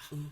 Salam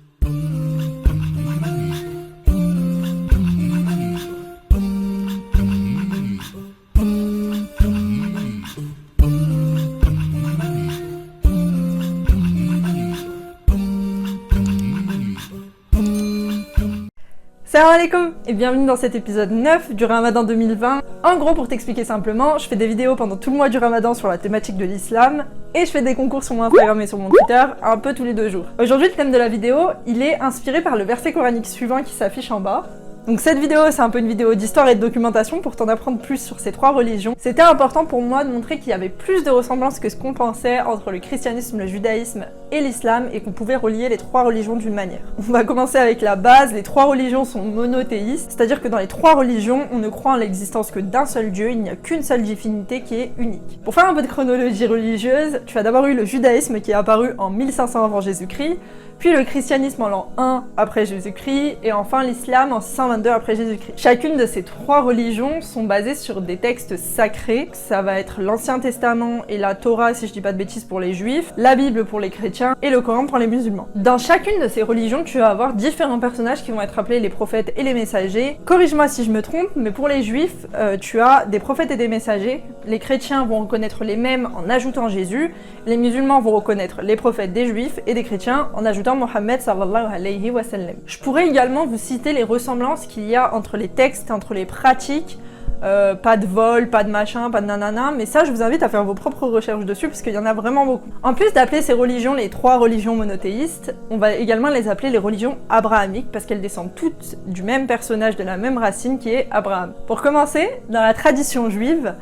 alaikum et bienvenue dans cet épisode 9 du Ramadan 2020. En gros, pour t'expliquer simplement, je fais des vidéos pendant tout le mois du Ramadan sur la thématique de l'islam et je fais des concours sur mon Instagram et sur mon Twitter un peu tous les 2 jours. Aujourd'hui, le thème de la vidéo, il est inspiré par le verset coranique suivant qui s'affiche en bas. Donc cette vidéo, c'est un peu une vidéo d'histoire et de documentation pour t'en apprendre plus sur ces 3 religions. C'était important pour moi de montrer qu'il y avait plus de ressemblances que ce qu'on pensait entre le christianisme, le judaïsme et l'islam et qu'on pouvait relier les 3 religions d'une manière. On va commencer avec la base, les 3 religions sont monothéistes, c'est-à-dire que dans les 3 religions, on ne croit en l'existence que d'un seul Dieu, il n'y a qu'une seule divinité qui est unique. Pour faire un peu de chronologie religieuse, tu as d'abord eu le judaïsme qui est apparu en 1500 avant Jésus-Christ, puis le christianisme en l'an 1 après Jésus-Christ, et enfin l'islam en 622 après Jésus-Christ. Chacune de ces 3 religions sont basées sur des textes sacrés, ça va être l'Ancien Testament et la Torah si je dis pas de bêtises pour les juifs, la Bible pour les chrétiens et le Coran pour les musulmans. Dans chacune de ces religions, tu vas avoir différents personnages qui vont être appelés les prophètes et les messagers. Corrige-moi si je me trompe, mais pour les juifs, tu as des prophètes et des messagers, les chrétiens vont reconnaître les mêmes en ajoutant Jésus, les musulmans vont reconnaître les prophètes des juifs et des chrétiens en ajoutant Mohammed sallallahu alayhi wa sallam. Je pourrais également vous citer les ressemblances qu'il y a entre les textes, entre les pratiques, pas de vol, pas de machin, pas de nanana, mais ça je vous invite à faire vos propres recherches dessus parce qu'il y en a vraiment beaucoup. En plus d'appeler ces religions les 3 religions monothéistes, on va également les appeler les religions abrahamiques parce qu'elles descendent toutes du même personnage, de la même racine qui est Abraham. Pour commencer, dans la tradition juive,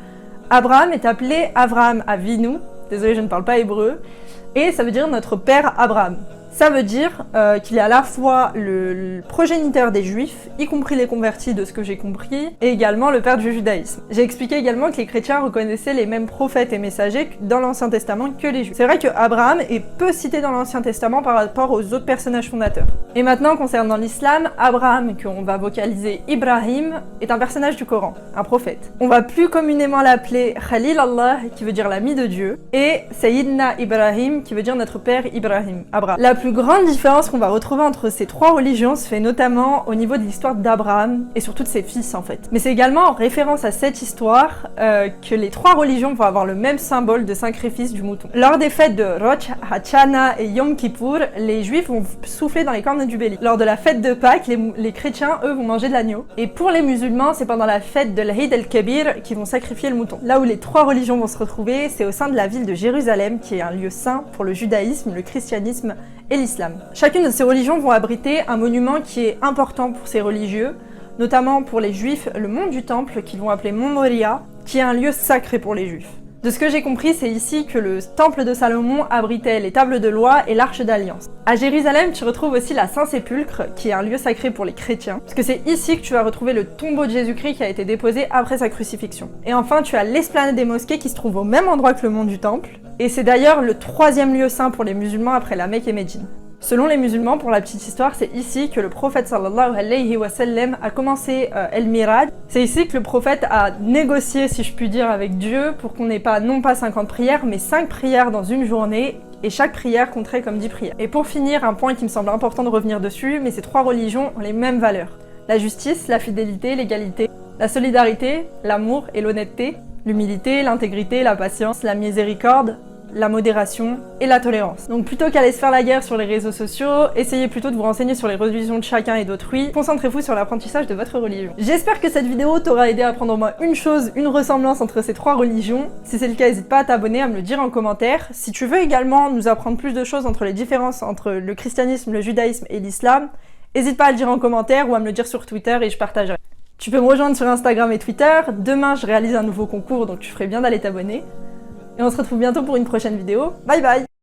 Abraham est appelé Avraham Avinu, désolé je ne parle pas hébreu, et ça veut dire notre père Abraham. Ça veut dire qu'il est à la fois le progéniteur des juifs, y compris les convertis de ce que j'ai compris, et également le père du judaïsme. J'ai expliqué également que les chrétiens reconnaissaient les mêmes prophètes et messagers dans l'Ancien Testament que les juifs. C'est vrai que Abraham est peu cité dans l'Ancien Testament par rapport aux autres personnages fondateurs. Et maintenant, concernant l'islam, Abraham, qu'on va vocaliser Ibrahim, est un personnage du Coran, un prophète. On va plus communément l'appeler Khalil Allah, qui veut dire l'ami de Dieu, et Sayyidina Ibrahim, qui veut dire notre père Ibrahim, Abraham. La plus grande différence qu'on va retrouver entre ces 3 religions se fait notamment au niveau de l'histoire d'Abraham et surtout de ses fils en fait. Mais c'est également en référence à cette histoire que les 3 religions vont avoir le même symbole de sacrifice du mouton. Lors des fêtes de Rosh Hashanah et Yom Kippour, les juifs vont souffler dans les cornes du bélier. Lors de la fête de Pâques, les chrétiens eux vont manger de l'agneau. Et pour les musulmans, c'est pendant la fête de l'Eid el-Kabir qu'ils vont sacrifier le mouton. Là où les 3 religions vont se retrouver, c'est au sein de la ville de Jérusalem qui est un lieu saint pour le judaïsme, le christianisme et l'islam. Chacune de ces religions vont abriter un monument qui est important pour ces religieux, notamment pour les juifs, le mont du temple qu'ils vont appeler Mont Moria, qui est un lieu sacré pour les juifs. De ce que j'ai compris, c'est ici que le temple de Salomon abritait les tables de loi et l'arche d'alliance. À Jérusalem, tu retrouves aussi la Saint-Sépulcre, qui est un lieu sacré pour les chrétiens, parce que c'est ici que tu vas retrouver le tombeau de Jésus-Christ qui a été déposé après sa crucifixion. Et enfin, tu as l'esplanade des mosquées qui se trouve au même endroit que le mont du temple, et c'est d'ailleurs le 3e lieu saint pour les musulmans après la Mecque et Médine. Selon les musulmans, pour la petite histoire, c'est ici que le prophète sallallahu alayhi wa sallam a commencé El-Miraj. C'est ici que le prophète a négocié, si je puis dire, avec Dieu pour qu'on n'ait pas, non pas 50 prières, mais 5 prières dans une journée, et chaque prière compterait comme 10 prières. Et pour finir, un point qui me semble important de revenir dessus, mais ces 3 religions ont les mêmes valeurs. La justice, la fidélité, l'égalité, la solidarité, l'amour et l'honnêteté, l'humilité, l'intégrité, la patience, la miséricorde, la modération et la tolérance. Donc plutôt qu'aller se faire la guerre sur les réseaux sociaux, essayez plutôt de vous renseigner sur les religions de chacun et d'autrui, concentrez-vous sur l'apprentissage de votre religion. J'espère que cette vidéo t'aura aidé à apprendre au moins une chose, une ressemblance entre ces 3 religions. Si c'est le cas, n'hésite pas à t'abonner, à me le dire en commentaire. Si tu veux également nous apprendre plus de choses entre les différences entre le christianisme, le judaïsme et l'islam, n'hésite pas à le dire en commentaire ou à me le dire sur Twitter et je partagerai. Tu peux me rejoindre sur Instagram et Twitter. Demain, je réalise un nouveau concours, donc tu ferais bien d'aller t'abonner. Et on se retrouve bientôt pour une prochaine vidéo. Bye bye!